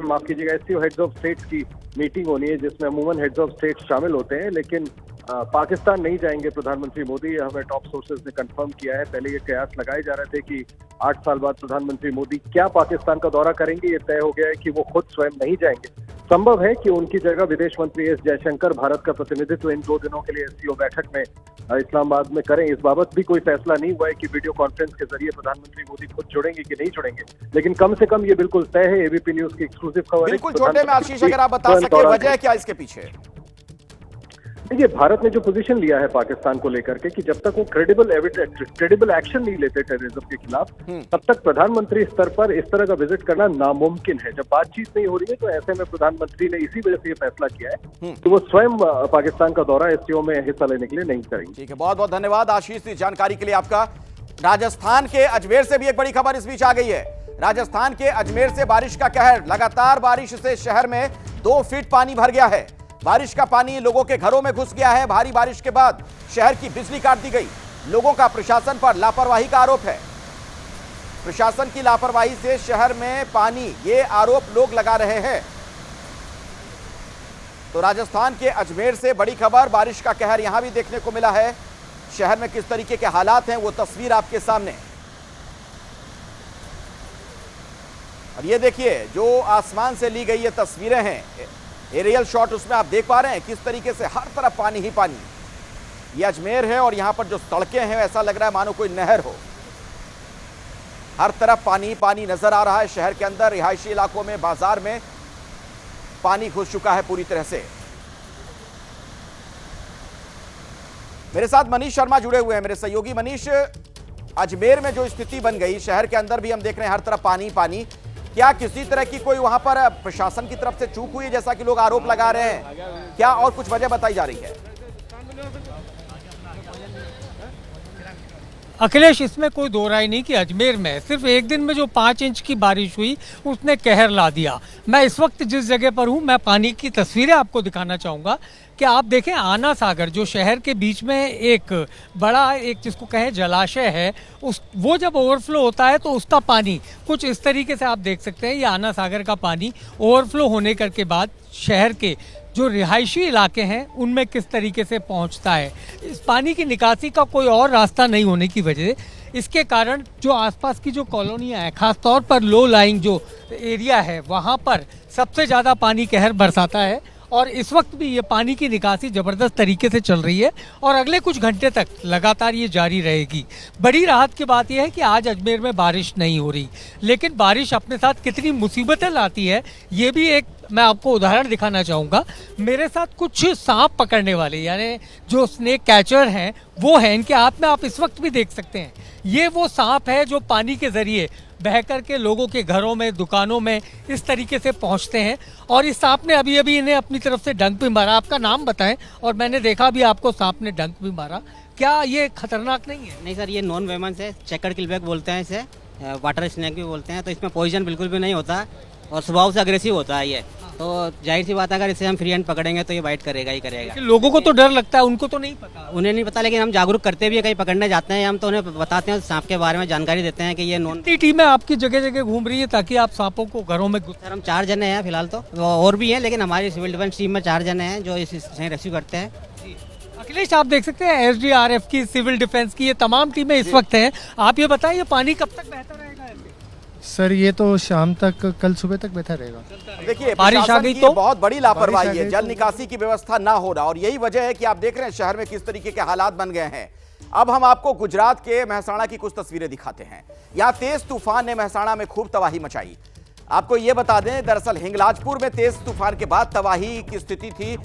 Speaker 12: माफ कीजिएगा, एससीओ हेड्स ऑफ स्टेट्स की मीटिंग होनी है, जिसमें अमूमन हेड्स ऑफ स्टेट शामिल होते हैं, लेकिन पाकिस्तान नहीं जाएंगे प्रधानमंत्री मोदी। हमें टॉप सोर्सेज ने कंफर्म किया है। पहले ये कयास लगाए जा रहे थे कि 8 साल बाद प्रधानमंत्री मोदी क्या पाकिस्तान का दौरा करेंगे। ये तय हो गया है कि वो खुद स्वयं नहीं जाएंगे। संभव है कि उनकी जगह विदेश मंत्री एस जयशंकर भारत का प्रतिनिधित्व इन 2 दिनों के लिए एससीओ बैठक में इस्लामाबाद में करें। इस बाबत भी कोई फैसला नहीं हुआ है कि वीडियो कॉन्फ्रेंस के जरिए प्रधानमंत्री मोदी खुद जुड़ेंगे कि नहीं जुड़ेंगे, लेकिन कम से कम ये बिल्कुल तय है। एबीपी न्यूज की एक्सक्लूसिव खबर है।
Speaker 1: बिल्कुल छोटे में आशीष, अगर आप बता सके वजह क्या इसके पीछे?
Speaker 12: देखिए, भारत ने जो पोजीशन लिया है पाकिस्तान को लेकर के कि जब तक वो क्रेडिबल एक्शन नहीं लेते टेररिज्म के खिलाफ, तब तक प्रधानमंत्री स्तर पर इस तरह का विजिट करना नामुमकिन है। जब बातचीत नहीं हो रही है तो ऐसे में प्रधानमंत्री ने इसी वजह से ये फैसला किया है कि वो स्वयं पाकिस्तान का दौरा एससीओ में हिस्सा लेने के लिए नहीं करेंगे।
Speaker 1: ठीक है, बहुत बहुत धन्यवाद आशीष इस जानकारी के लिए आपका। राजस्थान के अजमेर से भी एक बड़ी खबर इस बीच आ गई है। राजस्थान के अजमेर से बारिश का कहर, लगातार बारिश से शहर में 2 फीट पानी भर गया है। बारिश का पानी लोगों के घरों में घुस गया है। भारी बारिश के बाद शहर की बिजली काट दी गई। लोगों का प्रशासन पर लापरवाही का आरोप है। प्रशासन की लापरवाही से शहर में पानी, ये आरोप लोग लगा रहे हैं। तो राजस्थान के अजमेर से बड़ी खबर, बारिश का कहर यहां भी देखने को मिला है। शहर में किस तरीके के हालात हैं वो तस्वीर आपके सामने। और ये देखिए, जो आसमान से ली गई ये तस्वीरें हैं, एरियल शॉट, उसमें आप देख पा रहे हैं किस तरीके से हर तरफ पानी ही पानी। ये अजमेर है और यहां पर जो सड़कें हैं ऐसा लग रहा है मानो कोई नहर हो। हर तरफ पानी ही पानी नजर आ रहा है। शहर के अंदर रिहायशी इलाकों में, बाजार में पानी घुस चुका है पूरी तरह से। मेरे साथ मनीष शर्मा जुड़े हुए हैं, मेरे सहयोगी। मनीष, अजमेर में जो स्थिति बन गई, शहर के अंदर भी हम देख रहे हैं हर तरफ पानी ही पानी, क्या किसी तरह की कोई वहां पर प्रशासन की तरफ से चूक हुई है जैसा कि लोग आरोप लगा रहे हैं, क्या और कुछ वजह बताई जा रही है?
Speaker 10: अखिलेश, इसमें कोई दो राय नहीं कि अजमेर में सिर्फ एक दिन में जो 5 इंच की बारिश हुई उसने कहर ला दिया। मैं इस वक्त जिस जगह पर हूँ, मैं पानी की तस्वीरें आपको दिखाना चाहूँगा कि आप देखें आना सागर जो शहर के बीच में एक बड़ा, एक जिसको कहें जलाशय है, वो जब ओवरफ्लो होता है तो उसका पानी कुछ इस तरीके से आप देख सकते हैं। ये आना सागर का पानी ओवरफ्लो होने के बाद शहर के जो रिहायशी इलाके हैं उनमें किस तरीके से पहुंचता है। इस पानी की निकासी का कोई और रास्ता नहीं होने की वजह इसके कारण जो आसपास की जो कॉलोनियाँ हैं, खासतौर पर लो लाइंग जो एरिया है, वहाँ पर सबसे ज़्यादा पानी कहर बरसाता है। और इस वक्त भी ये पानी की निकासी ज़बरदस्त तरीके से चल रही है और अगले कुछ घंटे तक लगातार ये जारी रहेगी। बड़ी राहत की बात यह है कि आज अजमेर में बारिश नहीं हो रही, लेकिन बारिश अपने साथ कितनी मुसीबतें लाती है ये भी एक मैं आपको उदाहरण दिखाना चाहूँगा। मेरे साथ कुछ सांप पकड़ने वाले यानी जो स्नेक कैचर हैं वो हैं, इनके हाथ में आप इस वक्त भी देख सकते हैं। ये वो सांप है जो पानी के ज़रिए बह कर के लोगों के घरों में, दुकानों में इस तरीके से पहुंचते हैं। और इस सांप ने अभी अभी इन्हें अपनी तरफ से डंक भी मारा। आपका नाम बताएं। और मैंने देखा भी आपको सांप ने डंक भी मारा, क्या ये खतरनाक नहीं है?
Speaker 13: नहीं सर, ये नॉन वेमन्स है, चेकर्ड किलबैक बोलते हैं इसे, वाटर स्नेक भी बोलते हैं। तो इसमें पॉइजन बिल्कुल भी नहीं होता और स्वभाव से अग्रेसिव होता है ये। तो जाहिर सी बात है अगर इसे हम फ्री हैंड पकड़ेंगे तो ये बाइट करेगा ही करेगा।
Speaker 10: लोगों को तो डर लगता है, उनको तो नहीं पता।
Speaker 13: उन्हें नहीं पता, लेकिन हम जागरूक करते भी है। कहीं पकड़ने जाते हैं हम तो उन्हें बताते हैं, सांप के बारे में जानकारी देते हैं कि ये नॉन।
Speaker 10: टीमें आपकी जगह जगह घूम रही है ताकि आप सांपों को घरों में।
Speaker 13: सर हम 4 जने हैं फिलहाल, तो और भी हैं, लेकिन हमारी सिविल डिफेंस टीम में 4 जने हैं जो इसे रेस्क्यू करते हैं।
Speaker 10: अखिलेश, आप देख सकते हैं SDRF की, सिविल डिफेंस की, ये तमाम टीमें इस वक्त हैं। आप ये बताएं ये पानी कब तक बहता रहेगा?
Speaker 14: सर ये तो शाम तक, कल सुबह तक बेहतर रहेगा।
Speaker 1: देखिए, बारिश आ गई तो बहुत बड़ी लापरवाही है, जल निकासी की व्यवस्था ना होना, और यही वजह है कि आप देख रहे हैं शहर में किस तरीके के हालात बन गए हैं। अब हम आपको गुजरात के मेहसाणा की कुछ तस्वीरें दिखाते हैं। यहाँ तेज तूफान ने मेहसाणा में खूब तबाही मचाई। आपको ये बता दें, दरअसल हिंगलाजपुर में तेज तूफान के बाद तबाही की स्थिति थी।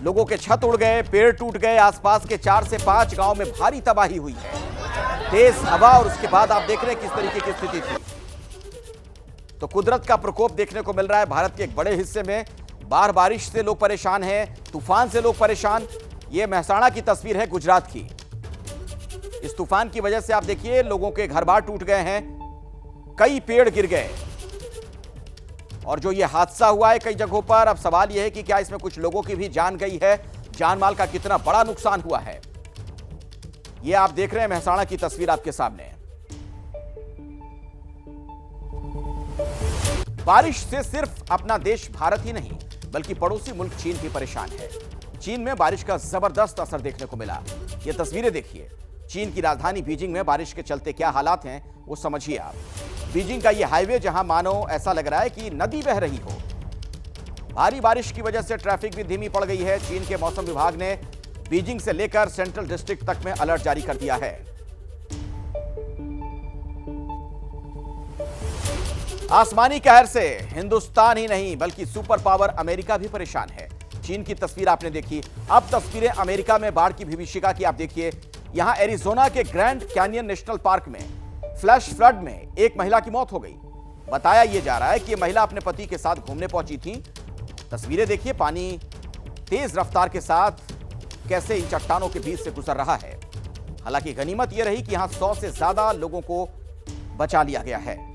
Speaker 1: लोगों के छत उड़ गए, पेड़ टूट गए, आसपास के 4 से 5 गांव में भारी तबाही हुई है। तेज हवा और उसके बाद आप देख रहे हैं किस तरीके की स्थिति थी। तो कुदरत का प्रकोप देखने को मिल रहा है भारत के एक बड़े हिस्से में। बारिश से लोग परेशान हैं, तूफान से लोग परेशान। ये मेहसाणा की तस्वीर है गुजरात की। इस तूफान की वजह से आप देखिए लोगों के घर बार टूट गए हैं, कई पेड़ गिर गए, और जो ये हादसा हुआ है कई जगहों पर, अब सवाल यह है कि क्या इसमें कुछ लोगों की भी जान गई है, जान माल का कितना बड़ा नुकसान हुआ है। ये आप देख रहे हैं मेहसाणा की तस्वीर आपके सामने। बारिश से सिर्फ अपना देश भारत ही नहीं बल्कि पड़ोसी मुल्क चीन भी परेशान है। चीन में बारिश का जबरदस्त असर देखने को मिला। ये तस्वीरें देखिए, चीन की राजधानी बीजिंग में बारिश के चलते क्या हालात हैं वो समझिए आप। बीजिंग का ये हाईवे जहां मानो ऐसा लग रहा है कि नदी बह रही हो। भारी बारिश की वजह से ट्रैफिक भी धीमी पड़ गई है। चीन के मौसम विभाग ने बीजिंग से लेकर सेंट्रल डिस्ट्रिक्ट तक में अलर्ट जारी कर दिया है। आसमानी कहर से हिंदुस्तान ही नहीं बल्कि सुपर पावर अमेरिका भी परेशान है। चीन की तस्वीर आपने देखी, अब तस्वीरें अमेरिका में बाढ़ की विभीषिका की आप देखिए। यहां एरिजोना के ग्रैंड कैनियन नेशनल पार्क में फ्लैश फ्लड में एक महिला की मौत हो गई। बताया यह जा रहा है कि यह महिला अपने पति के साथ घूमने पहुंची थी। तस्वीरें देखिए, पानी तेज रफ्तार के साथ कैसे इन चट्टानों के बीच से गुजर रहा है। हालांकि गनीमत यह रही कि यहां 100 से ज्यादा लोगों को बचा लिया गया है।